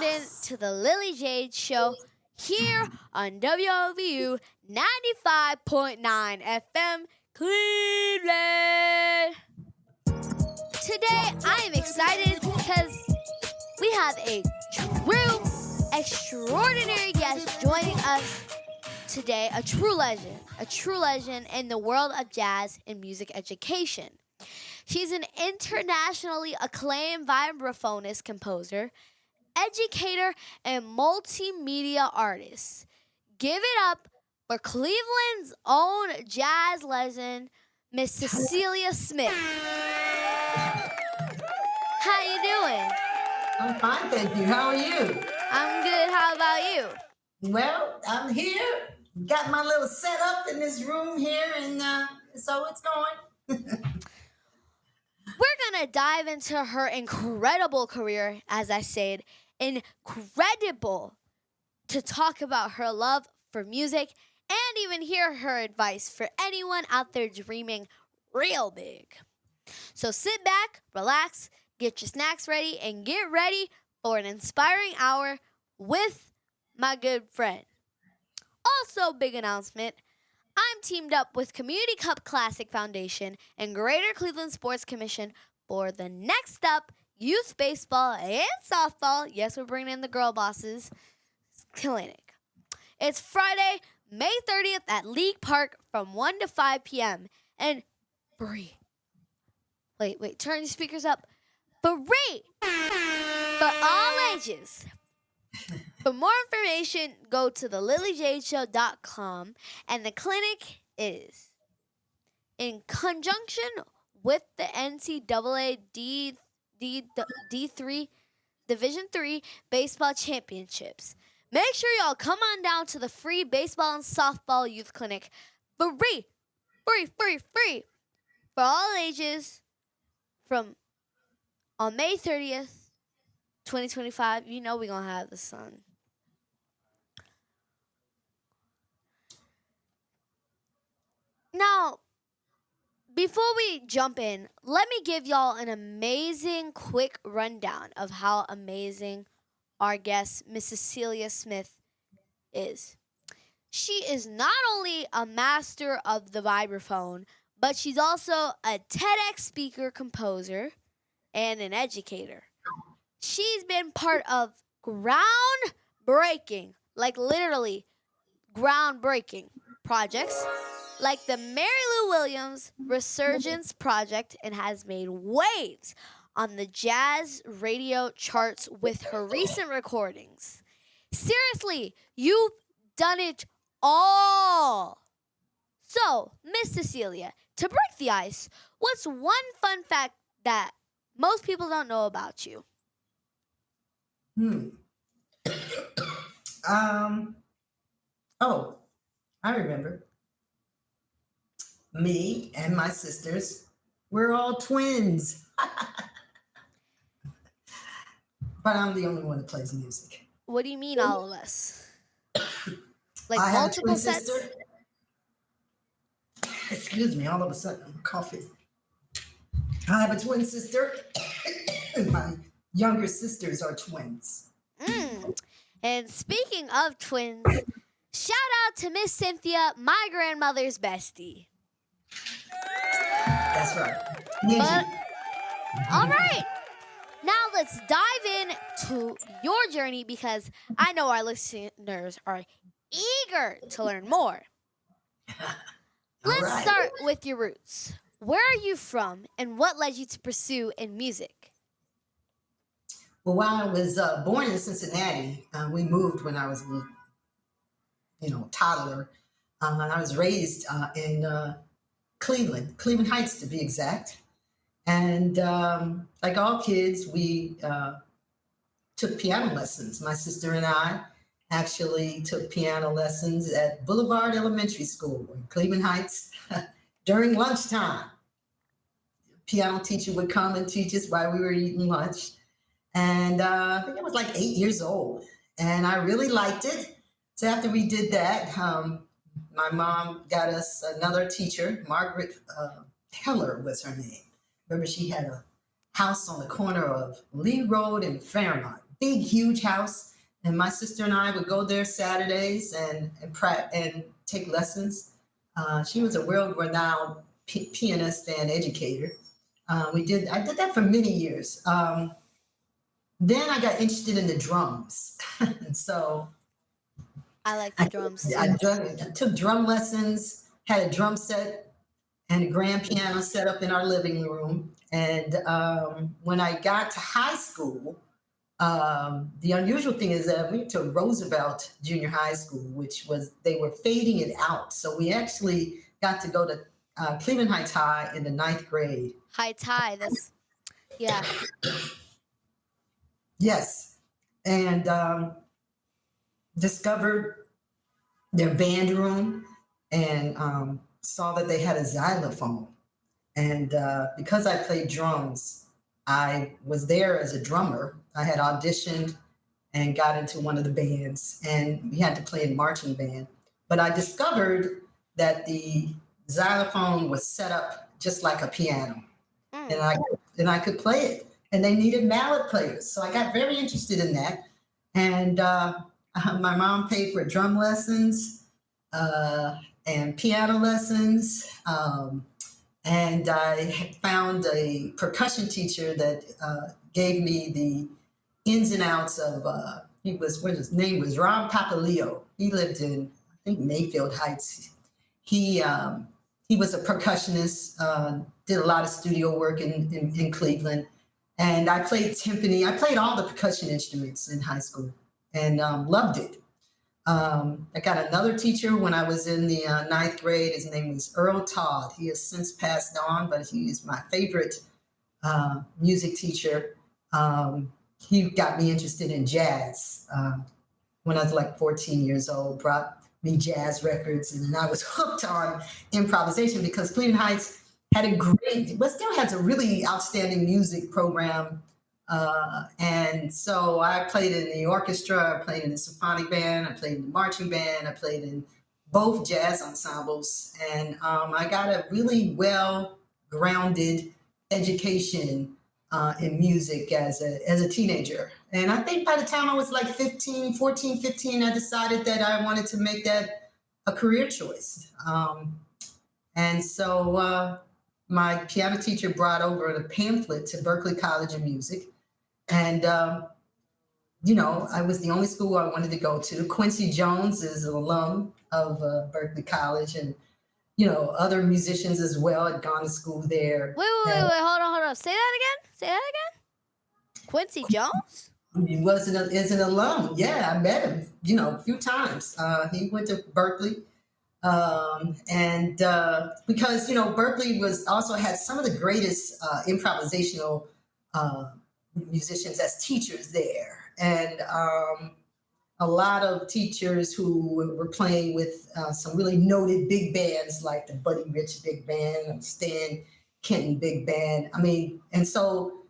in to the Lily Jade Show here on WOVU 95.9 FM Cleveland. Today I am excited because we have a true extraordinary guest joining us today, a true legend in the world of jazz and music education. She's an internationally acclaimed vibraphonist, composer, educator, and multimedia artist. Give it up for Cleveland's own jazz legend, Miss Cecilia Smith. How you doing? I'm fine, thank you. How are you? I'm good. How about you? Well, I'm here. Got my little setup in this room here, and so it's going. We're going to dive into her incredible career, as I said, incredible to talk about her love for music and even hear her advice for anyone out there dreaming real big. So sit back, relax, get your snacks ready, and get ready for an inspiring hour with my good friend. Also, big announcement. I'm teamed up with Community Cup Classic Foundation and Greater Cleveland Sports Commission for the Next Up Youth Baseball and Softball, yes, we're bringing in the girl bosses, clinic. It's Friday, May 30th at League Park from 1 to 5 p.m. And free. Wait, turn your speakers up. Free! For all ages. For more information, go to thelilyjadeshow.com, and the clinic is in conjunction with the NCAA D3 Division III Baseball Championships. Make sure y'all come on down to the free baseball and softball youth clinic. Free for all ages from on May 30th, 2025. You know we're going to have the sun. Now, before we jump in, let me give y'all an amazing quick rundown of how amazing our guest, Miss Cecilia Smith, is. She is not only a master of the vibraphone, but she's also a TEDx speaker, composer, and an educator. She's been part of groundbreaking, like literally groundbreaking projects like the Mary Lou Williams Resurgence Project, and has made waves on the jazz radio charts with her recent recordings. Seriously, you've done it all. So, Miss Cecilia, to break the ice, what's one fun fact that most people don't know about you? Oh, I remember. Me and my sisters, we're all twins. But I'm the only one that plays music. What do you mean, all of us? Like I have multiple a twin sets? sister. Excuse me, all of a sudden I'm coughing. I have a twin sister, and my younger sisters are twins. And speaking of twins, shout out to Miss Cynthia, my grandmother's bestie. That's right. But, all right. Now let's dive into your journey because I know our listeners are eager to learn more. Let's start with your roots. Where are you from and what led you to pursue in music? Well, while I was born in Cincinnati, we moved when I was a toddler. And I was raised in Cleveland Heights to be exact. And like all kids, we took piano lessons. My sister and I actually took piano lessons at Boulevard Elementary School in Cleveland Heights during lunchtime. Piano teacher would come and teach us while we were eating lunch. And I think I was like 8 years old. And I really liked it. So after we did that, my mom got us another teacher. Margaret Heller was her name. Remember, she had a house on the corner of Lee Road and Fairmont, big, huge house. And my sister and I would go there Saturdays and take lessons. She was a world-renowned pianist and educator. I did that for many years. Then I got interested in the drums. And so I like the drums I, too. I took drum lessons, had a drum set and a grand piano set up in our living room. And when I got to high school, the unusual thing is that I went to Roosevelt Junior High School, they were fading it out. So we actually got to go to Cleveland Heights High in the ninth grade. High tie. Yeah. Yes. And discovered their band room and saw that they had a xylophone. And because I played drums, I was there as a drummer. I had auditioned and got into one of the bands, and we had to play in marching band. But I discovered that the xylophone was set up just like a piano, and I could play it. And they needed mallet players, so I got very interested in that. And my mom paid for drum lessons and piano lessons. And I found a percussion teacher that gave me the ins and outs of, his name was Ron Papaleo. He lived in, I think, Mayfield Heights. He was a percussionist, did a lot of studio work in Cleveland. And I played timpani. I played all the percussion instruments in high school and loved it. I got another teacher when I was in the ninth grade. His name was Earl Todd. He has since passed on, but he is my favorite music teacher. He got me interested in jazz when I was like 14 years old, brought me jazz records, and then I was hooked on improvisation because Cleveland Heights had still has a really outstanding music program. And so I played in the orchestra, I played in the symphonic band, I played in the marching band, I played in both jazz ensembles. And I got a really well-grounded education in music as a teenager. And I think by the time I was like 15, I decided that I wanted to make that a career choice. And so my piano teacher brought over a pamphlet to Berklee College of Music. And, I was the only school I wanted to go to. Quincy Jones is an alum of Berklee College, and, other musicians as well had gone to school there. Wait, hold on. Say that again. Quincy Jones? He is an alum. Yeah, I met him, a few times. He went to Berklee. And because, Berklee also had some of the greatest improvisational musicians as teachers there. And a lot of teachers who were playing with some really noted big bands like the Buddy Rich Big Band and Stan Kenton Big Band. And so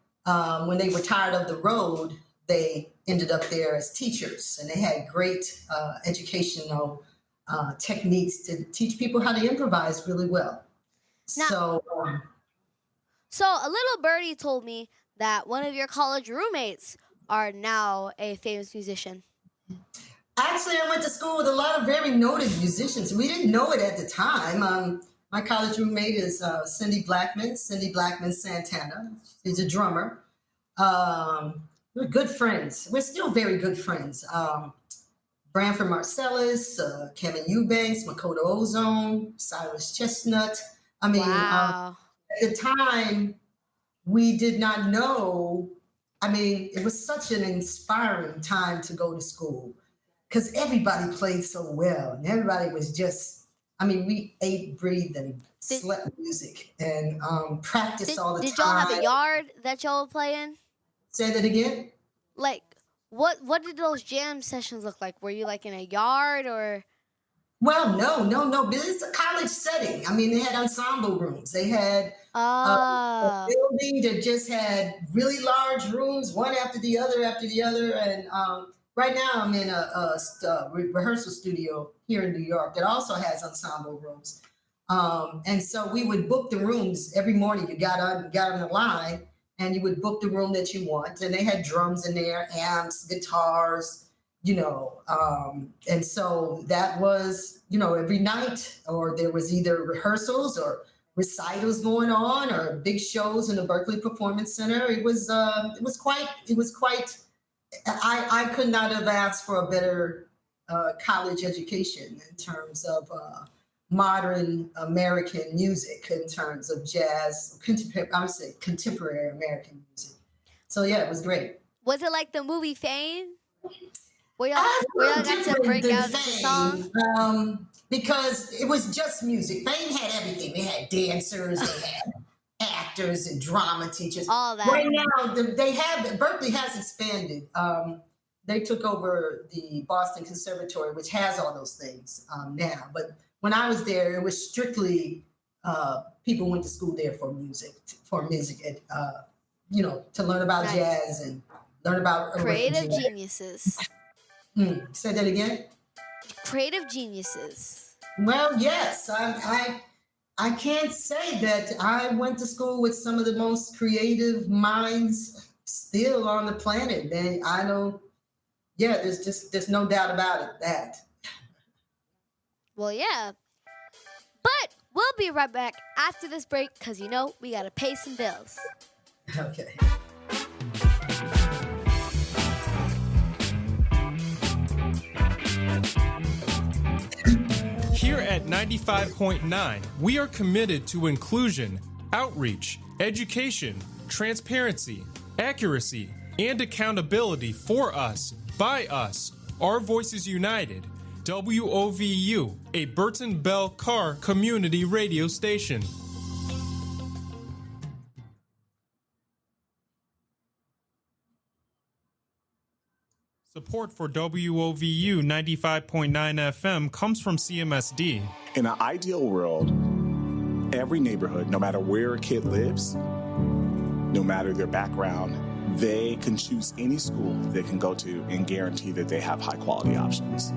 when they were tired of the road, they ended up there as teachers, and they had great educational techniques to teach people how to improvise really well. So a little birdie told me that one of your college roommates are now a famous musician. Actually, I went to school with a lot of very noted musicians. We didn't know it at the time. My college roommate is Cindy Blackman Santana. She's a drummer. We're good friends. We're still very good friends. Branford Marcellus, Kevin Eubanks, Makoto Ozone, Cyrus Chestnut. Wow. At the time, we did not know. It was such an inspiring time to go to school because everybody played so well, and everybody was just, we ate, breathed, and slept music and practiced all the time. Did y'all have a yard that y'all would play in? Say that again? Like, what did those jam sessions look like? Were you like in a yard or? Well, no. But it's a college setting. They had ensemble rooms. They had a building that just had really large rooms, one after the other. And right now I'm in a rehearsal studio here in New York that also has ensemble rooms. And so we would book the rooms every morning. You got on the line, and you would book the room that you want. And they had drums in there, amps, guitars, and so that was, every night, or there was either rehearsals or recitals going on, or big shows in the Berklee Performance Center. It was quite. I could not have asked for a better college education in terms of modern American music, in terms of jazz, I would say contemporary American music. So yeah, it was great. Was it like the movie Fame? Where y'all got to break out the song? Because it was just music. Fame had everything. They had dancers, they had actors and drama teachers. All that. Right now, Berklee has expanded. They took over the Boston Conservatory, which has all those things now. But when I was there, it was strictly people went to school there for music, to learn about jazz and learn about creative geniuses. Say that again. Creative geniuses. Well, yes, I can't say that I went to school with some of the most creative minds still on the planet. There's no doubt about it, that. Well, yeah. But we'll be right back after this break because, we got to pay some bills. Okay. Here at 95.9, we are committed to inclusion, outreach, education, transparency, accuracy, and accountability for us, by us, our voices united. WOVU, a Burton Bell Carr community radio station. Support for WOVU 95.9 FM comes from CMSD. In an ideal world, every neighborhood, no matter where a kid lives, no matter their background, they can choose any school they can go to and guarantee that they have high quality options.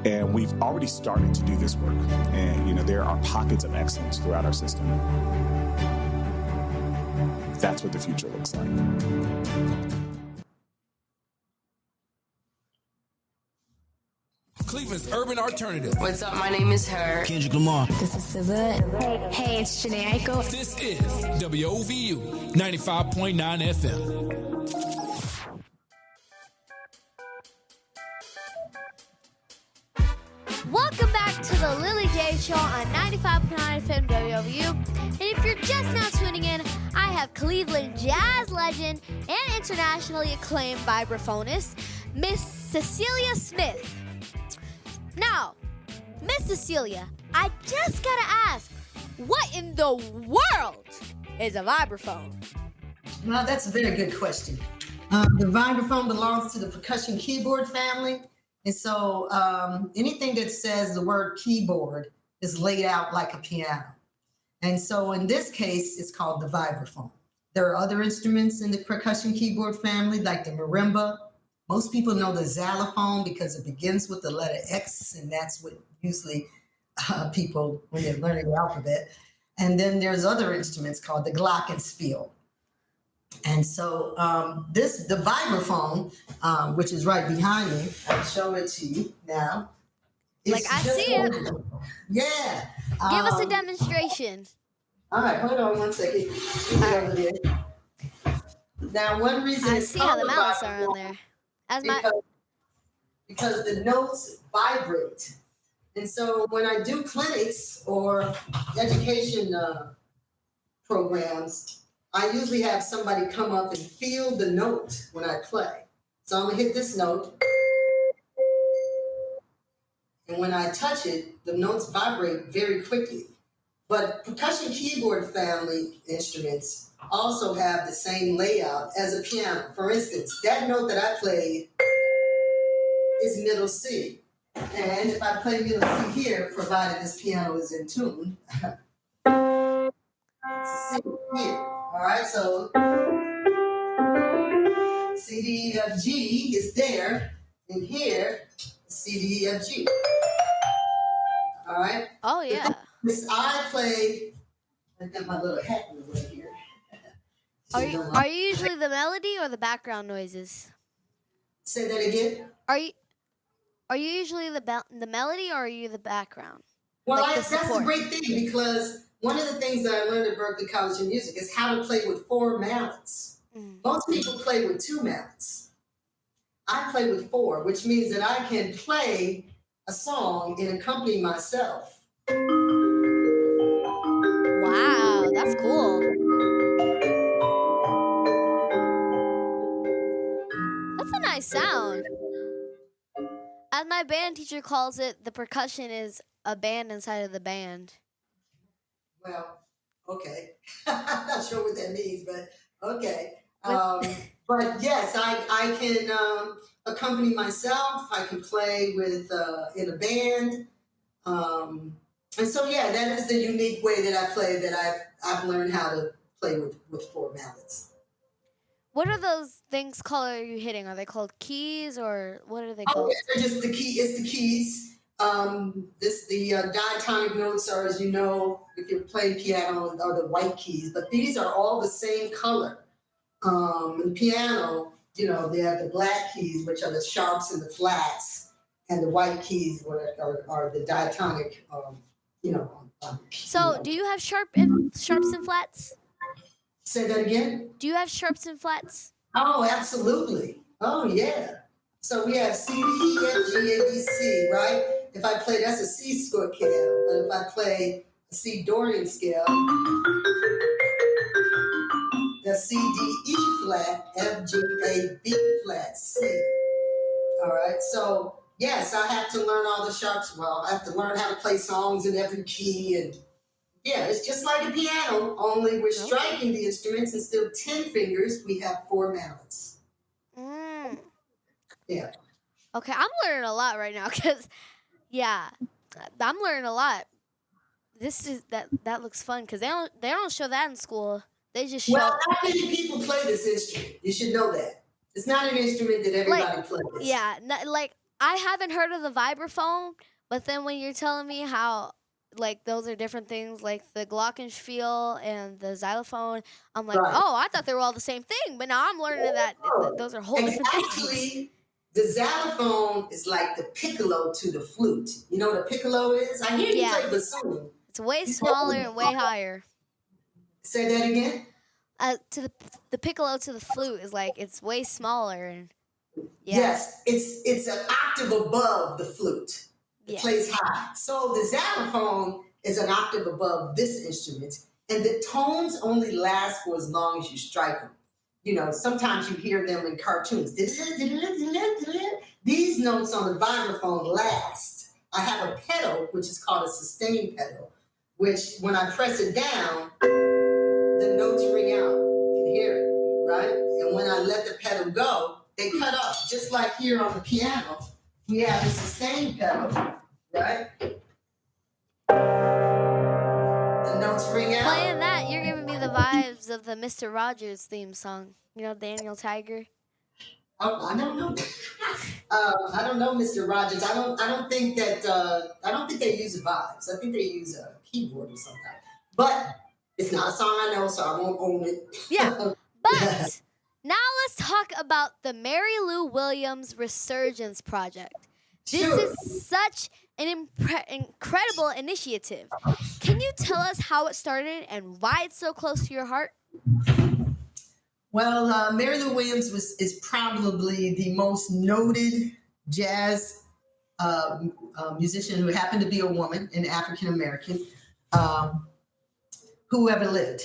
And we've already started to do this work. And, there are pockets of excellence throughout our system. That's what the future looks like. Cleveland's urban alternative. What's up? My name is Her. Kendrick Lamar. This is SZA. Hey, it's Janae Aiko. This is WOVU 95.9 FM. Welcome back to the Lily Jade Show on 95.9 FM WOVU. And if you're just now tuning in, I have Cleveland jazz legend and internationally acclaimed vibraphonist, Miss Cecilia Smith. Now, Miss Cecilia, I just gotta ask, what in the world is a vibraphone? Well, that's a very good question. The vibraphone belongs to the percussion keyboard family. And so anything that says the word keyboard is laid out like a piano. And so in this case, it's called the vibraphone. There are other instruments in the percussion keyboard family, like the marimba. Most people know the xylophone because it begins with the letter X, and that's what usually people, when they're learning the alphabet. And then there's other instruments called the glockenspiel. And so the vibraphone, which is right behind me, I'll show it to you now. I see it. Yeah. Give us a demonstration. All right, hold on one second. Over there. Now, one reason I see how the mouths are on there. Because the notes vibrate. And so when I do clinics or education programs, I usually have somebody come up and feel the note when I play. So I'm gonna hit this note. And when I touch it, the notes vibrate very quickly. But percussion keyboard family instruments also have the same layout as a piano. For instance, that note that I played is middle C. And if I play middle C here, provided this piano is in tune, it's a C here. All right, so C, D, E, F, G is there, and here, C, D, E, F, G. All right? Oh, yeah. This I play I got my little hat right here. Are you usually the melody or the background noises? Say that again. Are you usually the melody or are you the background? Well, Like the that's the support? great thing, because one of the things that I learned at Berklee College of Music is how to play with 4 mallets. Most people play with 2 mallets. I play with 4, which means that I can play a song and accompany myself. Wow, that's cool. That's a nice sound. As my band teacher calls it, the percussion is a band inside of the band. Well, okay. I'm not sure what that means, but okay. With- But yes, I can accompany myself. I can play with in a band. And so, yeah, that is the unique way that I play, that I've learned how to play with 4 mallets. What are those things called are you hitting? Are they called keys or what are they Oh, called? yeah, just the key. It's the keys. The diatonic notes are, as you know, if you're playing piano, are the white keys, but these are all the same color. In piano, they have the black keys, which are the sharps and the flats, and the white keys are the diatonic. So, do you have sharps and flats? Say that again. Do you have sharps and flats? Oh, absolutely. Oh, yeah. So we have C, D, E, F, G, A, B, C, right? If I play, that's a C scale. But if I play a C Dorian scale, that's C, D, E flat, F, G, A, B flat, C. All right. So yes, I have to learn all the sharps well. I have to learn how to play songs in every key, and yeah, it's just like a piano, only we're striking the instruments instead of 10 fingers, we have 4 mallets. Yeah. Okay, I'm learning a lot right now because, yeah, I'm learning a lot. That looks fun because they don't show that in school. They just show. Well, not many people play this instrument. You should know that. It's not an instrument that everybody plays. Yeah, like I haven't heard of the vibraphone, but then when you're telling me how like those are different things, like the glockenspiel and the xylophone, I'm like, Right. oh, I thought they were all the same thing, but now I'm learning that those are whole different things. Actually, the xylophone is like the piccolo to the flute. You know what a piccolo is? I hear you play bassoon. It's way smaller and way higher. Say that again. To the piccolo to the flute is like it's way smaller and Yes, it's an octave above the flute. It Yes. plays high. So the xylophone is an octave above this instrument, and the tones only last for as long as you strike them. Sometimes you hear them in cartoons. These notes on the vibraphone last. I have a pedal, which is called a sustain pedal, which when I press it down, the notes ring out. You can hear it, right? And when I let the pedal go, they cut off. Just like here on the piano, we have the sustain pedal, right? The notes ring out. Playing that, you're giving me the vibes of the Mr. Rogers theme song. You know, Daniel Tiger. Oh, I don't know. I don't know, Mr. Rogers. I don't think they use vibes. I think they use a keyboard or something. But it's not a song I know, so I won't own it. Yeah, but now let's talk about the Mary Lou Williams Resurgence Project. This is such an incredible initiative. Can you tell us how it started and why it's so close to your heart? Well, Mary Lou Williams is probably the most noted jazz musician who happened to be a woman, an African American, who ever lived.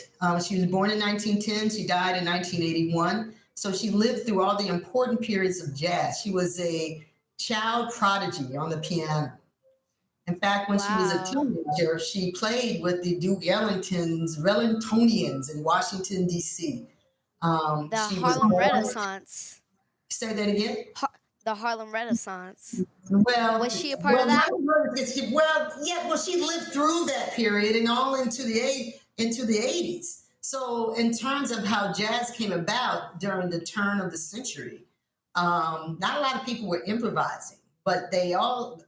She was born in 1910. She died in 1981. So she lived through all the important periods of jazz. She was a child prodigy on the piano. In fact, when she was a teenager, she played with the Duke Ellingtonians in Washington, D.C. The Harlem Renaissance. Say that again? The Harlem Renaissance. Well, was she a part of that? She lived through that period and all into the 80s. So in terms of how jazz came about during the turn of the century, not a lot of people were improvising, but they all,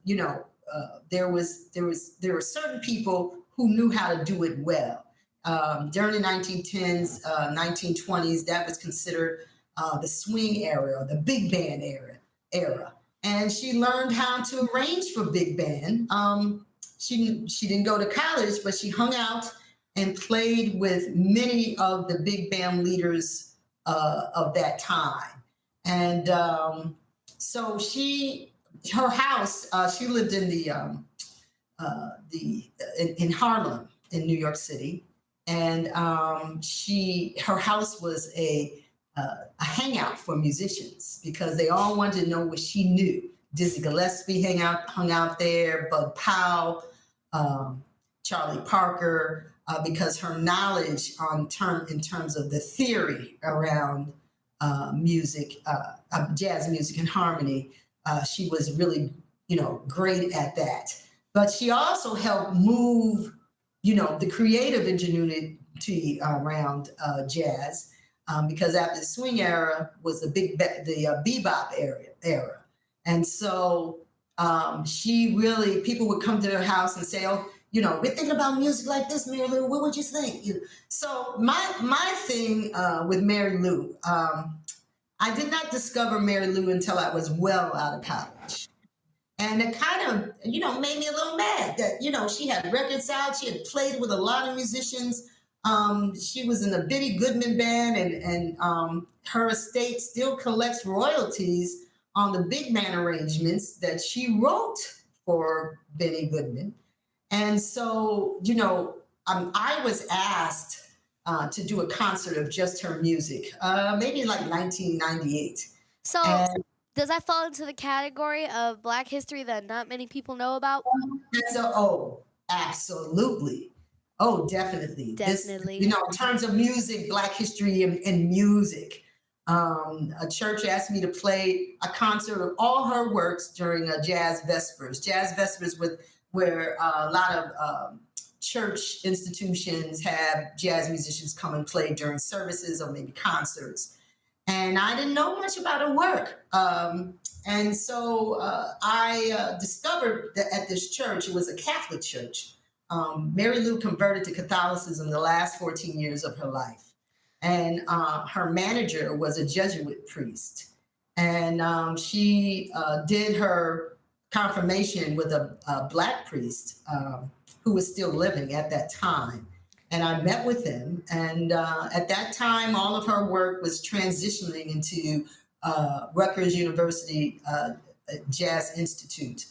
there were certain people who knew how to do it well. during the 1910s, 1920s, that was considered the swing era, the big band era. And she learned how to arrange for big band. She didn't go to college, but she hung out and played with many of the big band leaders of that time. And so her house, she lived in in Harlem in New York City. And her house was a hangout for musicians because they all wanted to know what she knew. Dizzy Gillespie hung out there, Bud Powell, Charlie Parker, because her knowledge in terms of the theory around music, jazz music and harmony, she was really, great at that. But she also helped move, the creative ingenuity around jazz, because after the swing era was the bebop era. And so people would come to her house and say, oh, we're thinking about music like this, Mary Lou, what would you think? So my thing with Mary Lou, I did not discover Mary Lou until I was well out of college. And it kind of, made me a little mad that, she had records out. She had played with a lot of musicians. She was in the Benny Goodman band, and her estate still collects royalties on the big band arrangements that she wrote for Benny Goodman. And so, I was asked to do a concert of just her music, maybe like 1998. So does that fall into the category of Black history that not many people know about? Absolutely. Oh, definitely. Definitely. In terms of music, Black history and music, a church asked me to play a concert of all her works during Jazz Vespers. Jazz Vespers where a lot of church institutions have jazz musicians come and play during services or maybe concerts. And I didn't know much about her work. And so I discovered that at this church, it was a Catholic church. Mary Lou converted to Catholicism the last 14 years of her life. And her manager was a Jesuit priest. And she did her confirmation with a Black priest who was still living at that time. And I met with him. And at that time, all of her work was transitioning into Rutgers University Jazz Institute,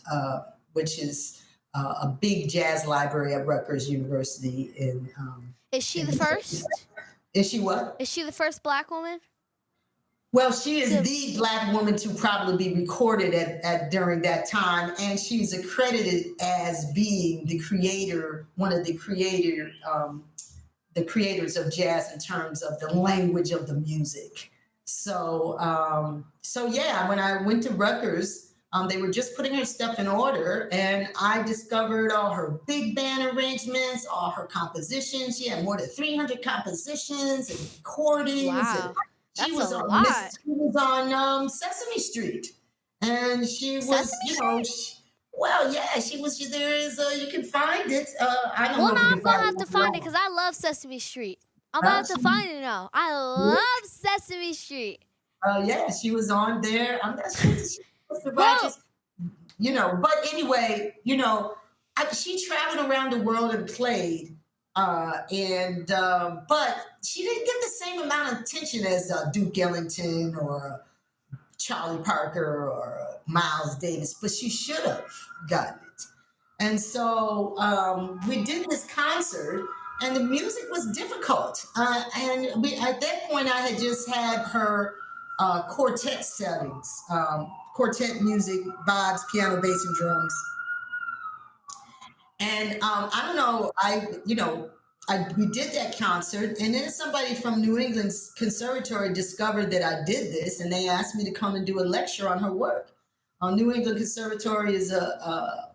which is a big jazz library at Rutgers University. Is she the first? Is she what? Is she the first Black woman? Well, she is the Black woman to probably be recorded at during that time, and she's accredited as being the creator, one of the creators of jazz in terms of the language of the music. So yeah, when I went to Rutgers, they were just putting her stuff in order, and I discovered all her big band arrangements, all her compositions. She had more than 300 compositions and recordings. Wow. She was on Sesame Street, and she was, she was. There is, you can find it. I don't know. Well, now I'm gonna have to find it because I love Sesame Street. I'm gonna have to find it now. I love Sesame Street. Yeah, she was on there. I'm not sure she was the righteous, But anyway, she traveled around the world and played. But she didn't get the same amount of attention as Duke Ellington or Charlie Parker or Miles Davis, but she should have gotten it. And so we did this concert, and the music was difficult. And at that point, I had just had her quartet settings, quartet music, vibes, piano, bass, and drums. And I don't know, we did that concert, and then somebody from New England's conservatory discovered that I did this, and they asked me to come and do a lecture on her work. New England Conservatory is a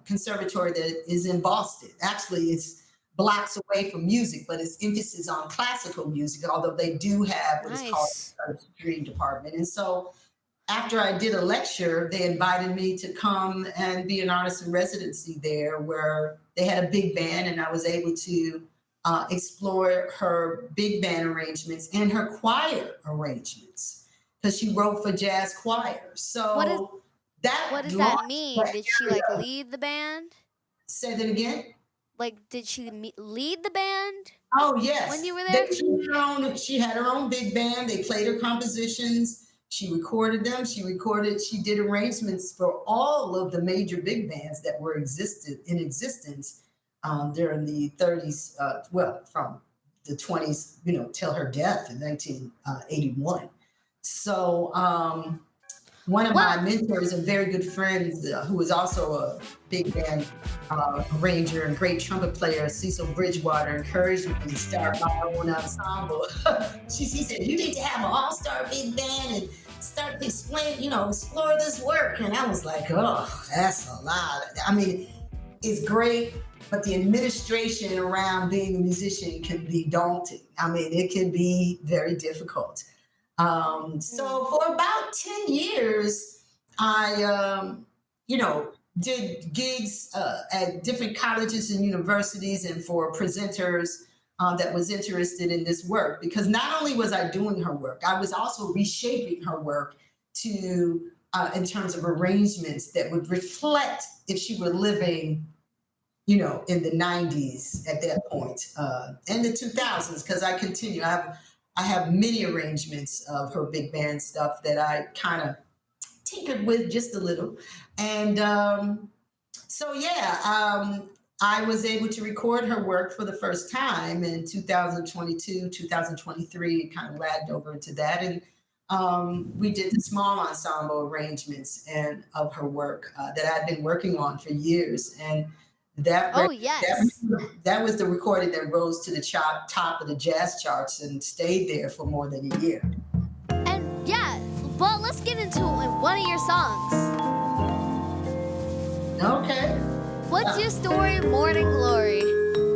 conservatory that is in Boston. Actually, it's blocks away from music, but its emphasis on classical music, although they do have what is called a stream department. And so after I did a lecture, they invited me to come and be an artist in residency there, where they had a big band, and I was able to explore her big band arrangements and her choir arrangements because she wrote for jazz choir. So what does that mean? Did she like lead the band? Say that again. Like, did she lead the band? Oh yes. When you were there, she had her own big band. They played her compositions. She recorded them. She did arrangements for all of the major big bands that were in existence during the 30s. From the 20s, till her death in 1981. So one of my mentors and very good friends, who was also a big band arranger and great trumpet player, Cecil Bridgewater, encouraged me to start my own ensemble. He said, "You need to have an all-star big band and start to explore this work." And I was like, "Oh, that's a lot." I mean, it's great, but the administration around being a musician can be daunting. I mean, it can be very difficult. So for about 10 years, I, did gigs at different colleges and universities and for presenters that was interested in this work, because not only was I doing her work, I was also reshaping her work to, in terms of arrangements that would reflect if she were living, in the 90s at that point, and the 2000s, because I continue. I have many arrangements of her big band stuff that I kind of tinkered with just a little. And I was able to record her work for the first time in 2022, 2023, kind of lagged over into that. And we did the small ensemble arrangements of her work that I'd been working on for years. And that was the recording that rose to the top of the jazz charts and stayed there for more than a year. And well, let's get into one of your songs. Okay. What's your story, Morning Glory?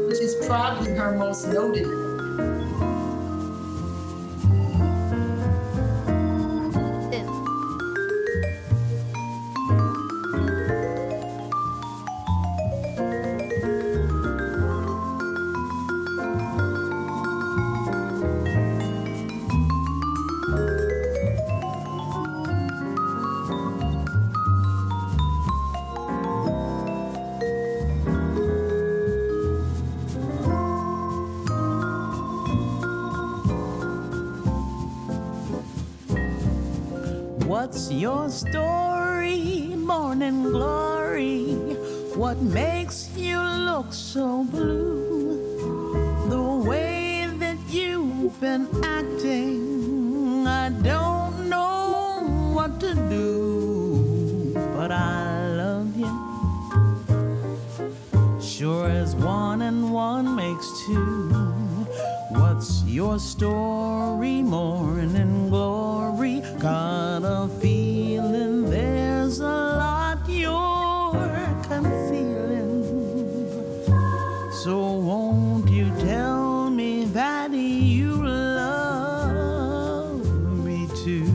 Which is probably her most noted. What's your story, Morning Glory? What makes you look so blue? The way that you've been acting, I don't know what to do, but I love you. Sure as 1 and 1 makes 2. What's your story, Morning Glory? Got a feeling there's a lot you're concealing. So won't you tell me that you love me too?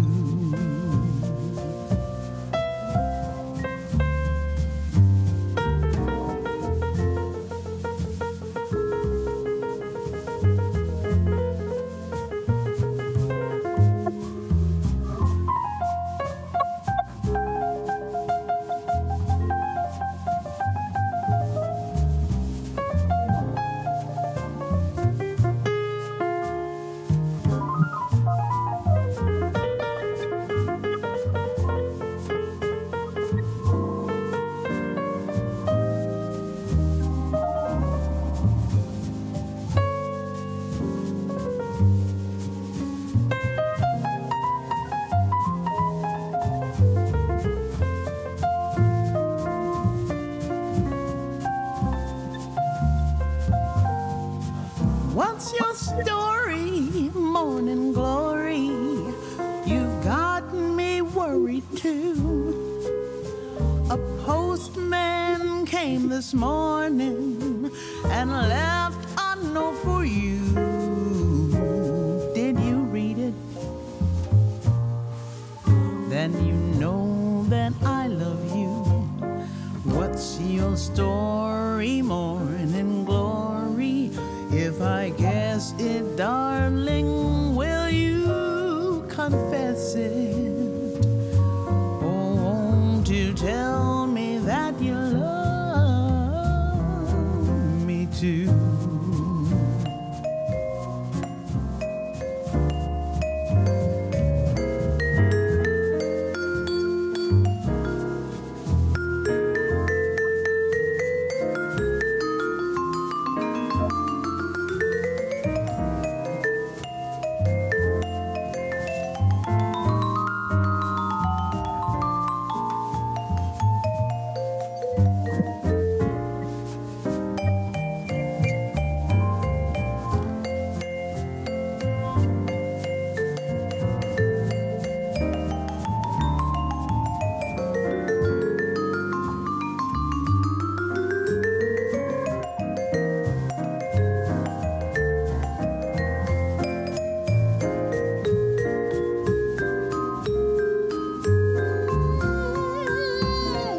What's your story, Morning Glory? You've got me worried too. A postman came this morning and left a note for you. Did you read it? Then you know that I love you. What's your story, Morning Glory? If I guess it, darling, will you confess it? Oh, won't you tell me that you love me too?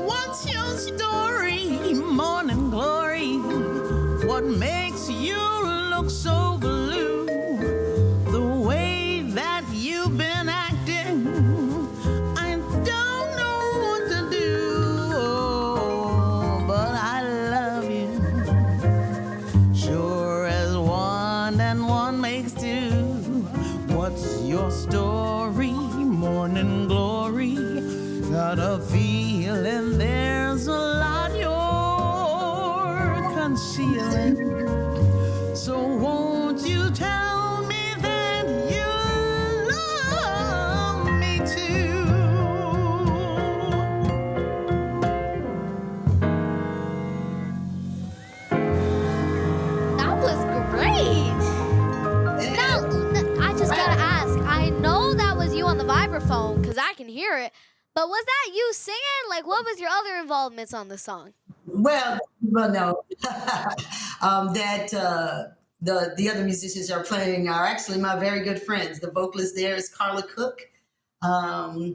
What's your story, morning glory? What makes you look so blue? The way that you've been acting, I don't know what to do. Oh, but I love you, sure as one and one makes two. What's your story, morning glory? Got a feeling there's a lot you're concealing. So won't you tell me that you love me too? That was great. Now, I just gotta ask. I know that was you on the vibraphone because I can hear it. But was that you singing? Like, what was your other involvements on the song? Well, no. The other musicians are playing are actually my very good friends. The vocalist there is Carla Cook.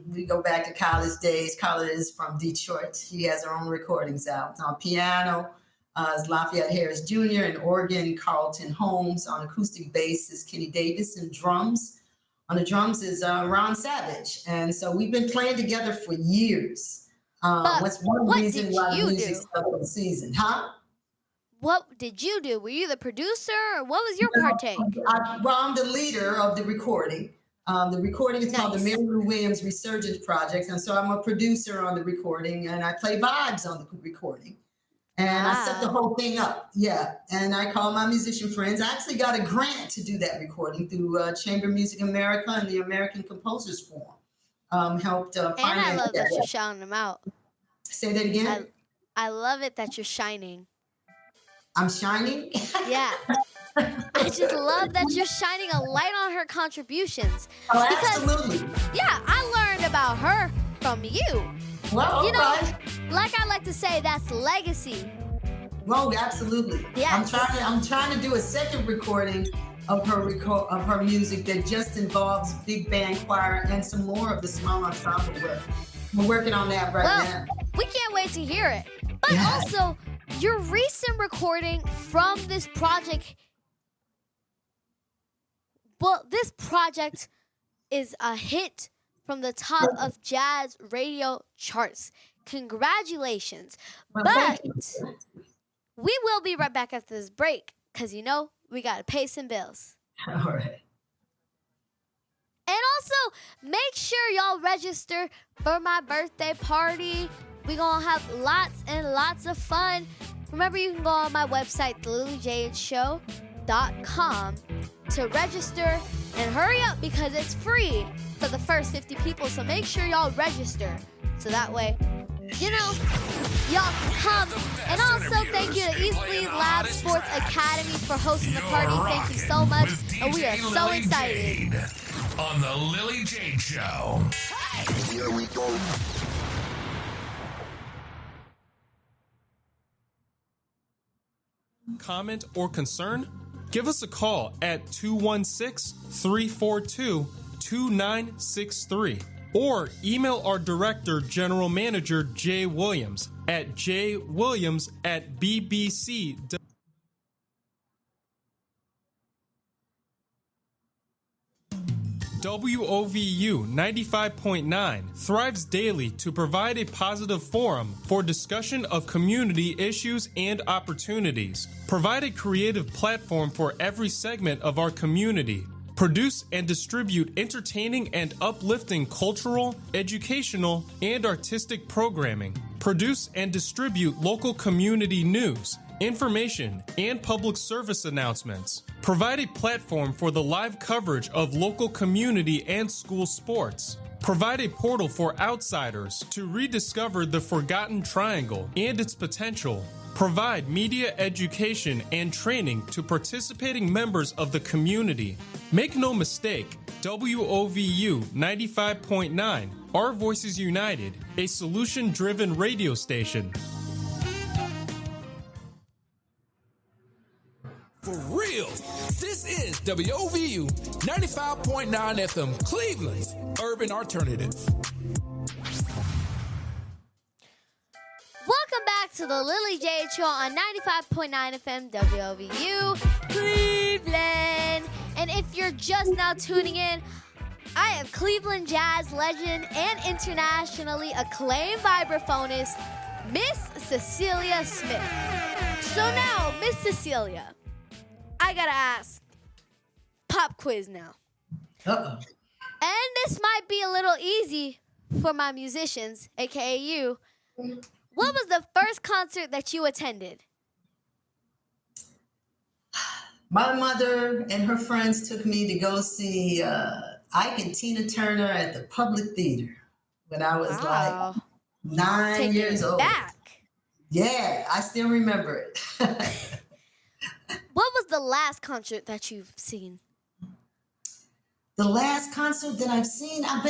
We go back to college days. Carla is from Detroit. She has her own recordings out. On piano is Lafayette Harris Jr. and organ, Carlton Holmes. On acoustic bass is Kenny Davis, and drums. On the drums is Ron Savage. And so we've been playing together for years. What's one reason why the music's up in the season, huh? What did you do? Were you the producer, or what was your partake? I'm the leader of the recording. The recording is called the Mary Lou Williams Resurgence Project. And so I'm a producer on the recording, and I play vibes on the recording. And I set the whole thing up. Yeah. And I call my musician friends. I actually got a grant to do that recording through Chamber Music America and the American Composers Forum. Helped finance. And I love that you're shouting them out. Say that again. I love it that you're shining. I'm shining? Yeah. I just love that you're shining a light on her contributions. Oh, absolutely. Yeah, I learned about her from you. Well, you know, like I like to say, that's legacy. Well, absolutely. Yeah. I'm trying to do a second recording of her music that just involves big band choir and some more of the small ensemble work. We're working on that right now. We can't wait to hear it. But also, your recent recording from this project. Well, this project is a hit from the top of jazz radio charts. Congratulations. But we will be right back after this break because, you know, we got to pay some bills. All right. And also, make sure y'all register for my birthday party. We're going to have lots and lots of fun. Remember, you can go on my website, lilyjadeshow.com, to register. And hurry up because it's free for the first 50 people. So make sure y'all register. So that way, you know, y'all can come. And also, thank you to East Lead Lab Sports Academy for hosting the party. Thank you so much. And we are so excited. On the Lily Jade Show. Here we go. Comment or concern? Give us a call at 216-342-2963 or email our director, General Manager Jay Williams at jwilliams@bbc. WOVU 95.9 thrives daily to provide a positive forum for discussion of community issues and opportunities. Provide a creative platform for every segment of our community. Produce and distribute entertaining and uplifting cultural, educational, and artistic programming. Produce and distribute local community news, information, and public service announcements. Provide a platform for the live coverage of local community and school sports. Provide a portal for outsiders to rediscover the Forgotten Triangle and its potential. Provide media education and training to participating members of the community. Make no mistake, WOVU 95.9, Our Voices United, a solution-driven radio station. For real, this is WOVU 95.9 FM Cleveland's Urban Alternative. Welcome back to the Lily Jade Show on 95.9 FM WOVU Cleveland. And if you're just now tuning in, I have Cleveland jazz legend and internationally acclaimed vibraphonist, Miss Cecilia Smith. So now, Miss Cecilia, I gotta ask, pop quiz now. Uh-oh. And this might be a little easy for my musicians, aka you. What was the first concert that you attended? My mother and her friends took me to go see Ike and Tina Turner at the Public Theater when I was like 9 Taking years it old. back. Yeah, I still remember it. What was the last concert that you've seen? The last concert that I've seen, I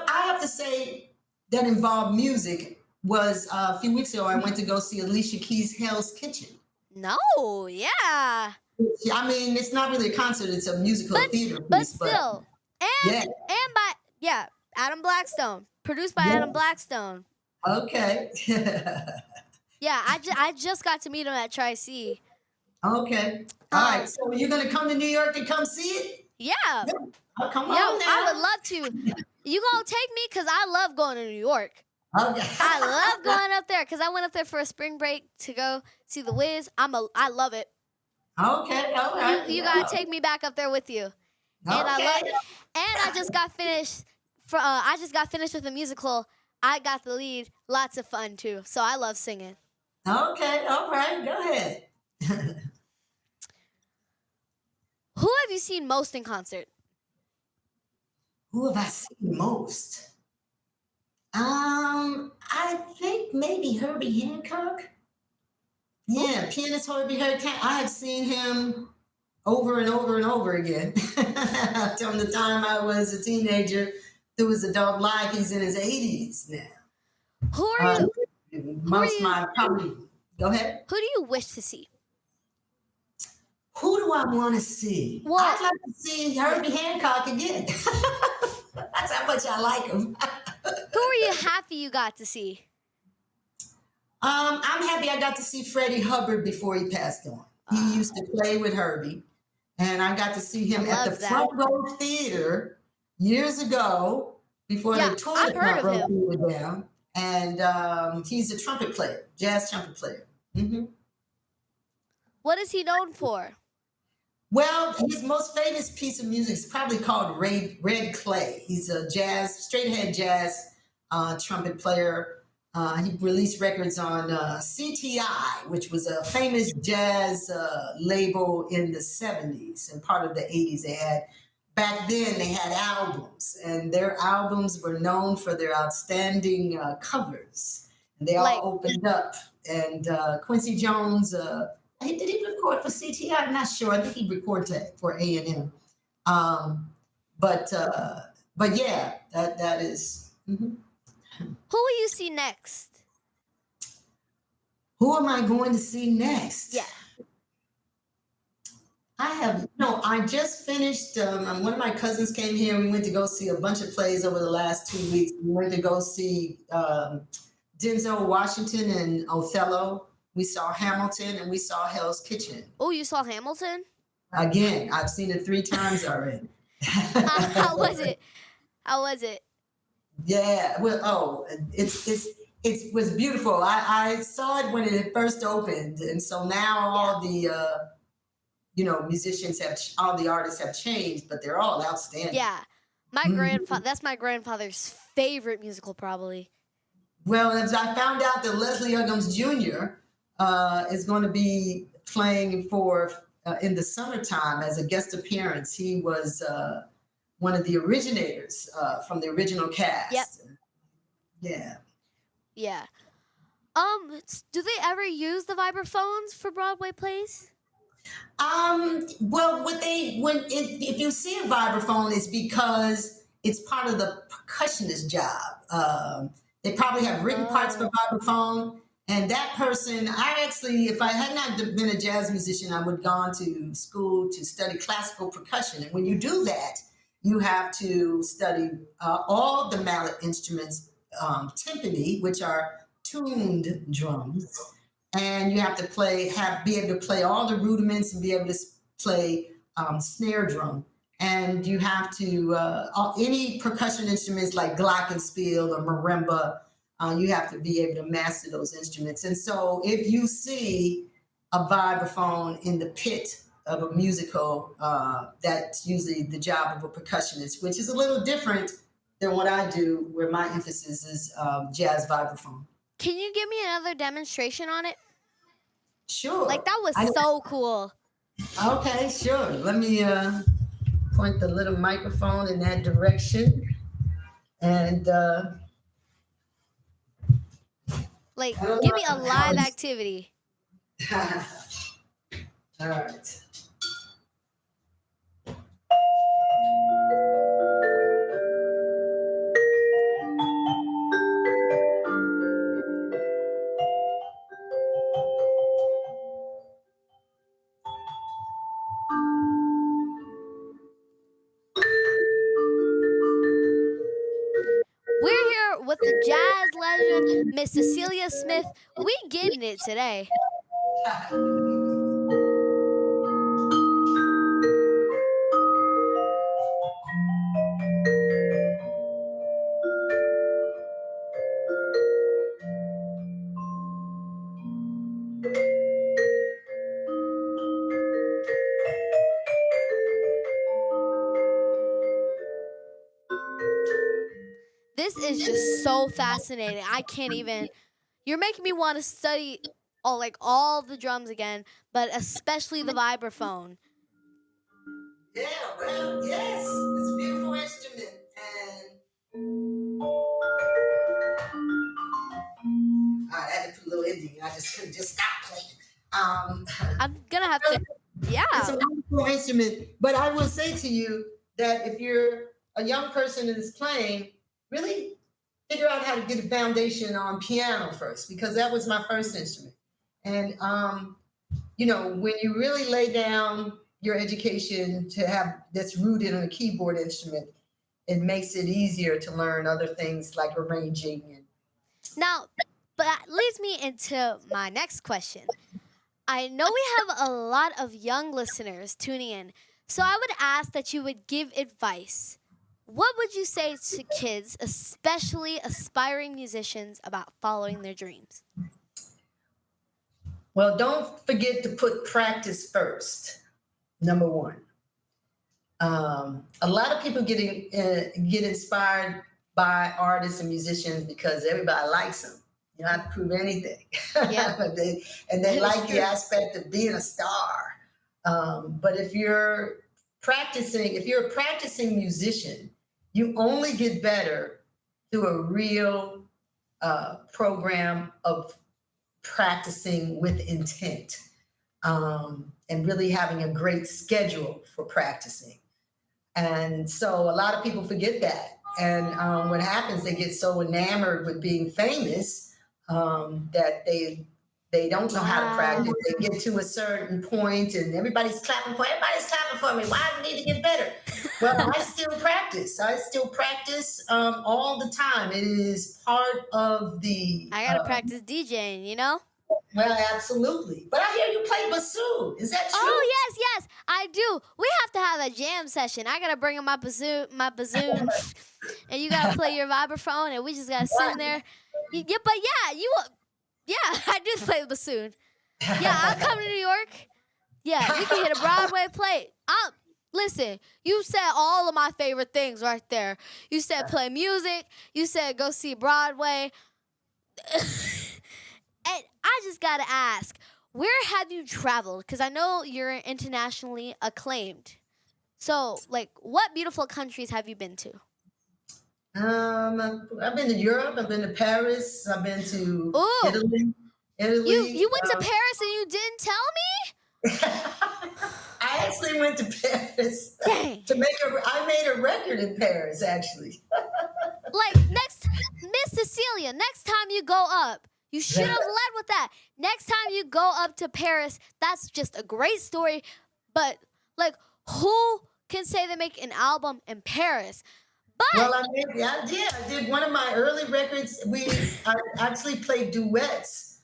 have to say that involved music was a few weeks ago. I went to go see Alicia Keys' Hell's Kitchen. No, yeah. I mean, it's not really a concert, it's a musical theater piece. But still. And yeah. Adam Blackstone. Produced by Adam Blackstone. Okay. Yeah, I just got to meet him at Tri-C. Okay. All right. So you're going to come to New York to come see it? Yeah. Oh, come on now. I would love to. You gonna take me? Because I love going to New York. Okay. I love going up there because I went up there for a spring break to go see the Wiz. I love it. Okay. All right. You gotta take me back up there with you. And I just got finished. I just got finished with a musical. I got the lead. Lots of fun too. So I love singing. Okay. All right. Go ahead. Who have you seen most in concert? Who have I seen most? I think maybe Herbie Hancock. Yeah, pianist Herbie Hancock. I have seen him over and over and over again. From the time I was a teenager through his adult life. He's in his 80s now. Who are you? Go ahead. Who do you wish to see? Who do I want to see? Well, I'd like to see Herbie Hancock again. That's how much I like him. Who are you happy you got to see? I'm happy I got to see Freddie Hubbard before he passed on. He used to play with Herbie, and I got to see him at the Front Row Theater years ago before the toilet Front Row Theater down. And he's a trumpet player, jazz trumpet player. Mm-hmm. What is he known for? Well, his most famous piece of music is probably called Red Clay. He's a straight-ahead jazz trumpet player. He released records on CTI, which was a famous jazz label in the 70s and part of the 80s. Back then, they had albums, and their albums were known for their outstanding covers. And they all opened up. And Quincy Jones... did he record for CTI? I'm not sure. I think he recorded for A&M. But yeah, that is. Mm-hmm. Who will you see next? Who am I going to see next? Yeah. I just finished. One of my cousins came here. We went to go see a bunch of plays over the last 2 weeks. We went to go see Denzel Washington and Othello. We saw Hamilton and we saw Hell's Kitchen. Oh, you saw Hamilton? Again, I've seen it 3 times already. How was it? How was it? Yeah, well, it was beautiful. I saw it when it first opened, and so now all the musicians all the artists have changed, but they're all outstanding. Yeah. That's my grandfather's favorite musical, probably. Well, as I found out that Leslie Uggams Jr. Is going to be playing for in the summertime as a guest appearance. He was one of the originators from the original cast. Yep. Yeah. Yeah. Do they ever use the vibraphones for Broadway plays? Well, if you see a vibraphone, it's because it's part of the percussionist job. They probably have written parts for vibraphone, and that person, if I had not been a jazz musician, I would have gone to school to study classical percussion. And when you do that, you have to study all the mallet instruments, timpani, which are tuned drums, and you have to be able to play all the rudiments and be able to play snare drum. And you have to any percussion instruments like glockenspiel or marimba, you have to be able to master those instruments. And so, if you see a vibraphone in the pit of a musical, that's usually the job of a percussionist, which is a little different than what I do, where my emphasis is jazz vibraphone. Can you give me another demonstration on it? Sure. Like, that was so cool. Okay, sure. Let me point the little microphone in that direction. And give me a live activity. All right. We're here with the jazz legend, Miss Cecilia Smith. We getting it today. This is just so fascinating. I can't even. You're making me want to study all the drums again, but especially the vibraphone. Yeah, well, yes, it's a beautiful instrument. And I had to put a little ending. I just couldn't just stop playing. I'm gonna have to. Yeah. It's a wonderful instrument. But I will say to you that if you're a young person that is playing, really figure out how to get a foundation on piano first, because that was my first instrument. And, when you really lay down your education to have that's rooted in a keyboard instrument, it makes it easier to learn other things like arranging. Now, but that leads me into my next question. I know we have a lot of young listeners tuning in, so I would ask that you would give advice. What would you say to kids, especially aspiring musicians, about following their dreams? Well, don't forget to put practice first, number one. A lot of people get inspired by artists and musicians because everybody likes them. You don't have to prove anything. Yeah. they like the aspect of being a star. But if you're a practicing musician, you only get better through a real program of practicing with intent, and really having a great schedule for practicing. And so a lot of people forget that. And what happens, they get so enamored with being famous that they don't know how to practice. They get to a certain point and everybody's clapping for me. Why do I need to get better? Well, I still practice. all the time. It is part of the... I got to practice DJing, Well, absolutely. But I hear you play bassoon. Is that true? Oh yes, I do. We have to have a jam session. I gotta bring in my bassoon, and you gotta play your vibraphone, and we just gotta sit in there. Yeah, but yeah, I do play the bassoon. Yeah, I'll come to New York. Yeah, we can hit a Broadway play. Listen, you said all of my favorite things right there. You said play music. You said go see Broadway. And I just gotta ask, where have you traveled? Because I know you're internationally acclaimed. So, like, what beautiful countries have you been to? I've been to Europe. I've been to Paris. I've been to Ooh. Italy. You went to Paris and you didn't tell me? I actually went to Paris Dang. I made a record in Paris, actually. Like, Miss Cecilia, next time you go up, you should have led with that. Next time you go up to Paris, that's just a great story. But, like, who can say they make an album in Paris? But Well, I did one of my early records. I actually played duets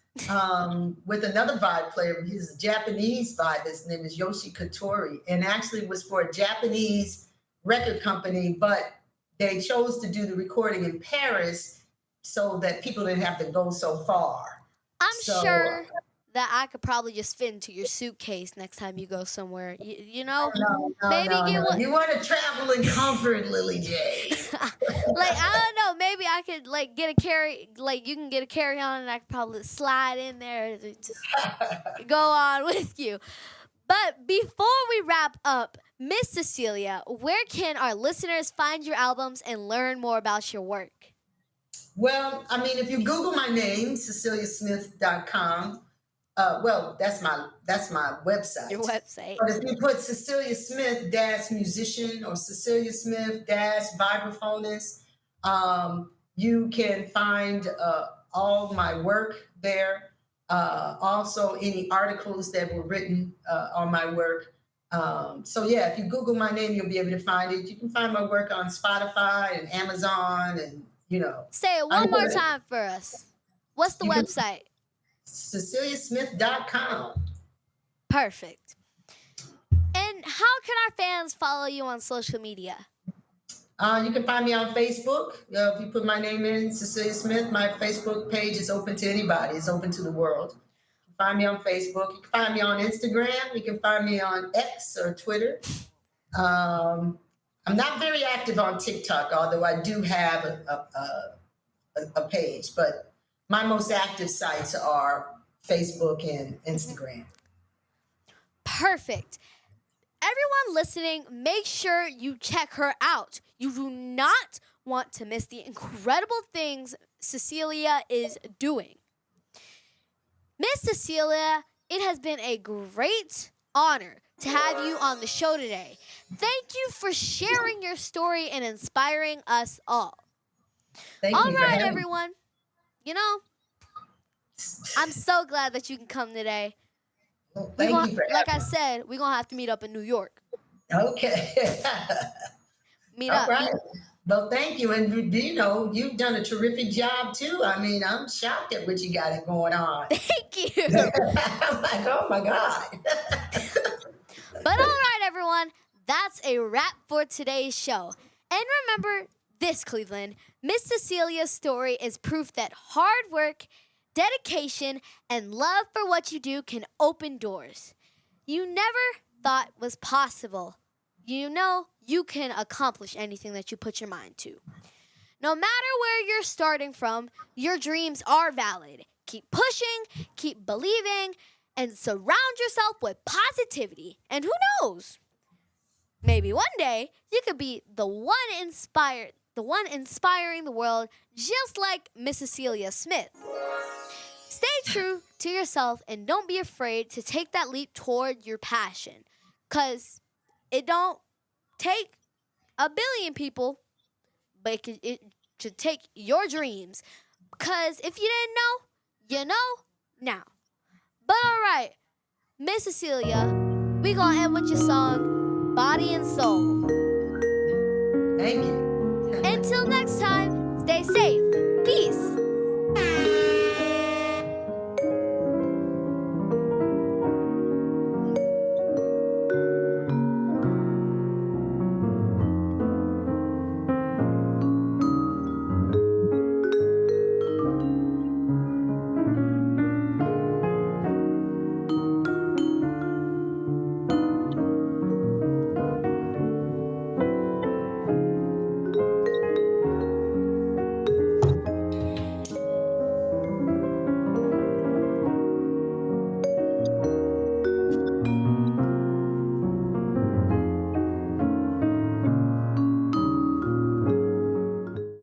with another vibe player. He's a Japanese vibe. His name is Yoshi Katori, and actually was for a Japanese record company, but they chose to do the recording in Paris so that people didn't have to go so far. I'm sure that I could probably just fit into your suitcase next time you go somewhere. You know? No. You want to travel in comfort, Lily Jade. Like, I don't know, maybe I could like get a carry, like you can get a carry-on and I could probably slide in there and just go on with you. But before we wrap up, Miss Cecilia, where can our listeners find your albums and learn more about your work? Well, I mean, if you Google my name, CeciliaSmith.com, that's my website. Your website. But if you put Cecilia Smith musician or Cecilia Smith vibraphonist, you can find all my work there. Also, any articles that were written on my work. So yeah, if you Google my name, you'll be able to find it. You can find my work on Spotify and Amazon, and Say it one more time for us. What's the website? CeciliaSmith.com. Perfect. And how can our fans follow you on social media? You can find me on Facebook. If you put my name in, Cecilia Smith, my Facebook page is open to anybody. It's open to the world. You can find me on Facebook. You can find me on Instagram. You can find me on X or Twitter. I'm not very active on TikTok, although I do have a page. But my most active sites are Facebook and Instagram. Perfect. Everyone listening, make sure you check her out. You do not want to miss the incredible things Cecilia is doing. Miss Cecilia, it has been a great honor to have you on the show today. Thank you for sharing your story and inspiring us all. Thank you. All right, everyone. I'm so glad that you can come today. Well, thank you for like I having me. said, we're going to have to meet up in New York. Okay. Meet All up. right. Well, thank you. And you've done a terrific job too. I mean, I'm shocked at what you got going on. Thank you. I'm like, oh my God. But all right, everyone, that's a wrap for today's show. And remember this, Cleveland, Miss Cecilia's story is proof that hard work, dedication, and love for what you do can open doors you never thought was possible. You can accomplish anything that you put your mind to. No matter where you're starting from, your dreams are valid. Keep pushing, keep believing, and surround yourself with positivity. And who knows? Maybe one day you could be the one inspiring the world, just like Miss Cecilia Smith. Stay true to yourself and don't be afraid to take that leap toward your passion. 'Cause it don't take a billion people, but it should take your dreams. 'Cause if you didn't know, you know now. But all right, Miss Cecilia, we gonna end with your song, Body and Soul. Thank you. Until next time, stay safe.